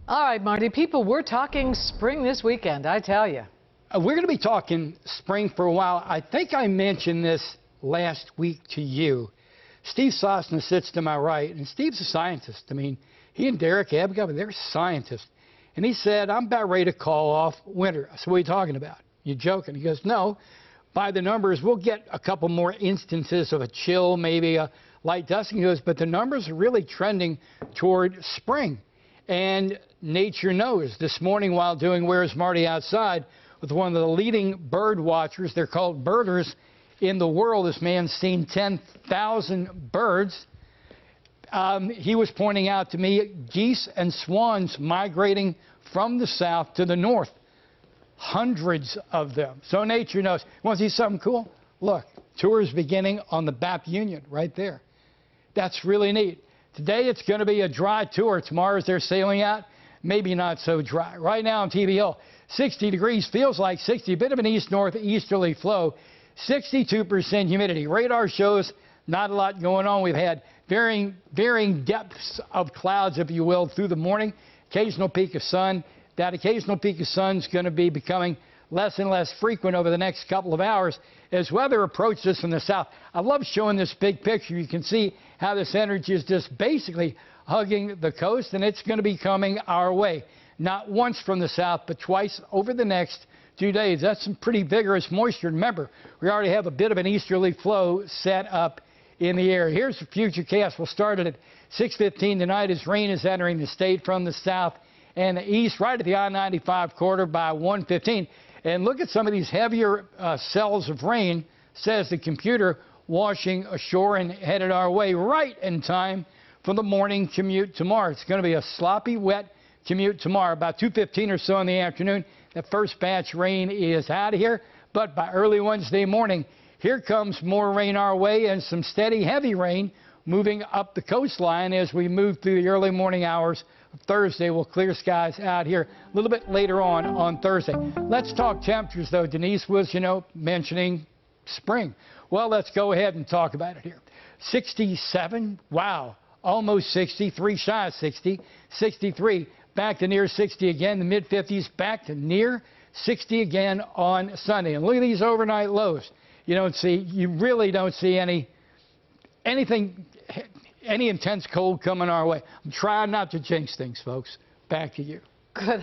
All right, Marty, people, we're talking spring this weekend, I tell you. We're going to be talking spring for a while. I think I mentioned this last week to you. Steve Sosna sits to my right, and Steve's a scientist. I mean, he and Derek Abgub, they're scientists. And he said, I'm about ready to call off winter. I said, what are you talking about? You joking? He goes, no. By the numbers, we'll get a couple more instances of a chill, maybe a light dusting. He goes, but the numbers are really trending toward spring. And nature knows. This morning while doing Where's Marty Outside with one of the leading bird watchers, they're called birders in the world, this man's seen 10,000 birds. He was pointing out to me geese and swans migrating from the south to the north. Hundreds of them. So nature knows. Want to see something cool? Look, tours beginning on the BAP Union right there. That's really neat. Today it's going to be a dry tour. Tomorrow as they're sailing out, maybe not so dry. Right now on TV Hill, 60 degrees, feels like 60, a bit of an east-northeasterly flow, 62% humidity. Radar shows not a lot going on. We've had varying depths of clouds, if you will, through the morning. Occasional peak of sun. That occasional peak of sun is going to be becoming less and less frequent over the next couple of hours as weather approaches us from the south. I love showing this big picture. You can see how this energy is just basically hugging the coast, and it's going to be coming our way. Not once from the south, but twice over the next 2 days. That's some pretty vigorous moisture. Remember, we already have a bit of an easterly flow set up in the air. Here's the future cast. We'll start it at 6:15 tonight as rain is entering the state from the south and the east, right at the I-95 corridor by 1:15. And look at some of these heavier cells of rain, says the computer, washing ashore and headed our way right in time for the morning commute tomorrow. It's going to be a sloppy, wet commute tomorrow. About 2:15 or so in the afternoon, the first batch rain is out of here. But by early Wednesday morning, here comes more rain our way and some steady, heavy rain moving up the coastline as we move through the early morning hours of Thursday. We'll clear skies out here a little bit later on Thursday. Let's talk temperatures, though. Denise was, mentioning spring. Well, let's go ahead and talk about it here. 67, wow, almost 60, 3 shy of 60, 63, back to near 60 again, the mid-50s, back to near 60 again on Sunday. And look at these overnight lows. You really don't see any intense cold coming our way. I'm trying not to jinx things, folks. Back to you. Good.